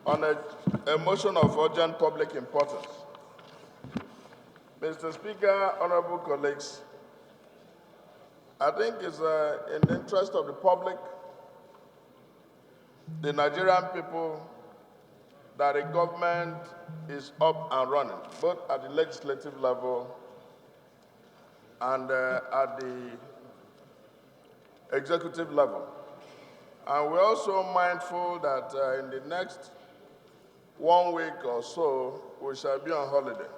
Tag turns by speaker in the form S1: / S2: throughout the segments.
S1: on a motion of urgent public importance. Mr. Speaker, honorable colleagues, I think it's in the interest of the public, the Nigerian people, that the government is up and running, both at the legislative level and at the executive level. And we're also mindful that in the next 1 week or so, we shall be on holiday.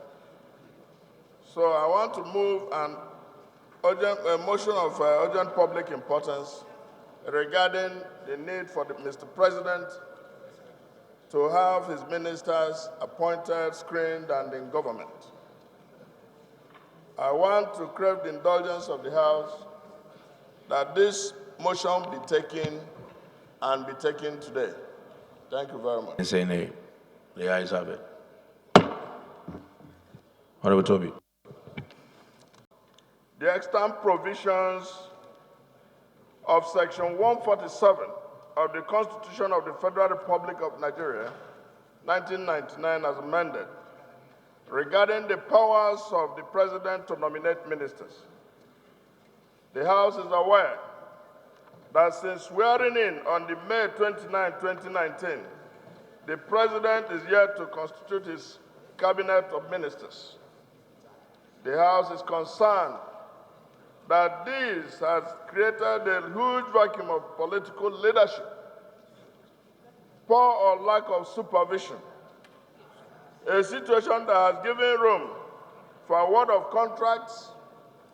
S1: So I want to move a motion of urgent public importance regarding the need for Mr. President to have his ministers appointed, screened, and in government. I want to crave the indulgence of the House that this motion be taken and be taken today. Thank you very much.
S2: Say nay. The ayes have it. Honorable Toby.
S1: The extant provisions of Section 147 of the Constitution of the Federal Republic of Nigeria, 1999 as amended, regarding the powers of the President to nominate ministers. The House is aware that since swearing in on the May 29, 2019, the President is yet to constitute his cabinet of ministers. The House is concerned that this has created a huge vacuum of political leadership, poor or lack of supervision, a situation that has given room for award of contracts,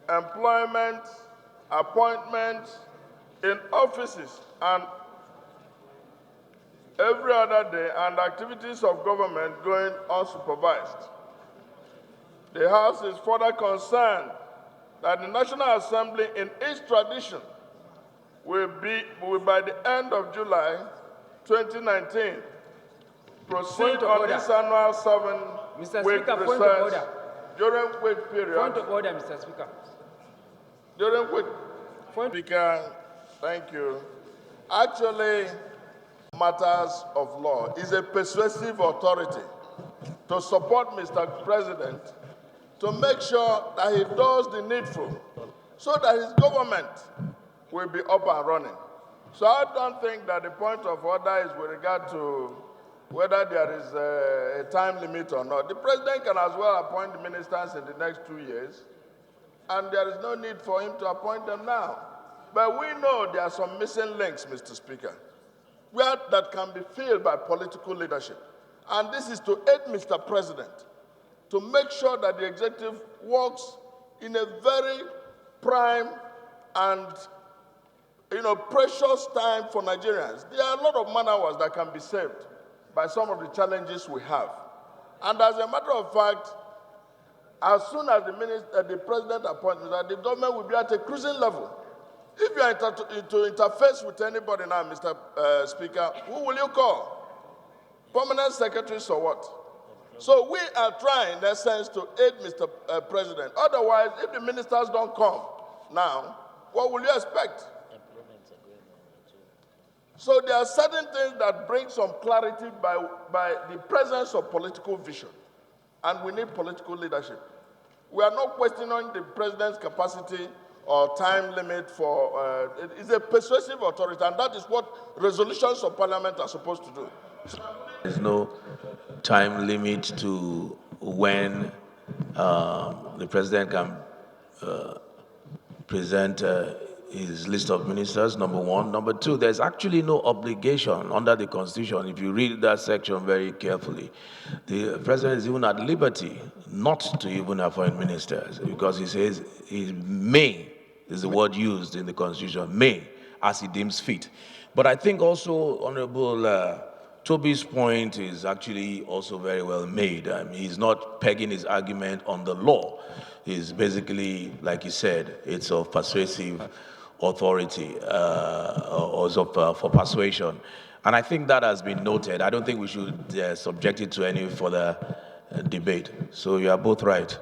S1: employment, appointments in offices and every other day, and activities of government going unsupervised. The House is further concerned that the National Assembly, in its tradition, will by the end of July 2019, proceed on this annual 7-week recess, during which period...
S3: Point of order, Mr. Speaker.
S1: During which... Speaker, thank you. Actually, matters of law is a persuasive authority to support Mr. President to make sure that he does the needful so that his government will be up and running. So I don't think that the point of order is with regard to whether there is a time limit or not. The President can as well appoint the ministers in the next 2 years, and there is no need for him to appoint them now. But we know there are some missing links, Mr. Speaker, where that can be filled by political leadership. And this is to aid Mr. President to make sure that the executive works in a very prime and precious time for Nigerians. There are a lot of man-hours that can be saved by some of the challenges we have. And as a matter of fact, as soon as the president appoints, the government will be at a cruising level. If you are to interface with anybody now, Mr. Speaker, who will you call? Permanent secretaries or what? So we are trying, in essence, to aid Mr. President. Otherwise, if the ministers don't come now, what will you expect? So there are certain things that bring some clarity by the presence of political vision. And we need political leadership. We are not questioning the president's capacity or time limit for, it is a persuasive authority, and that is what resolutions of parliament are supposed to do.
S2: There's no time limit to when the president can present his list of ministers, number one. Number two, there's actually no obligation under the Constitution. If you read that section very carefully, the president is even at liberty not to even appoint ministers, because he says he may, is the word used in the Constitution, may, as he deems fit. But I think also, Honorable Toby's point is actually also very well made. I mean, he's not pegging his argument on the law. He's basically, like he said, it's of persuasive authority for persuasion. And I think that has been noted. I don't think we should subject it to any further debate. So you are both right.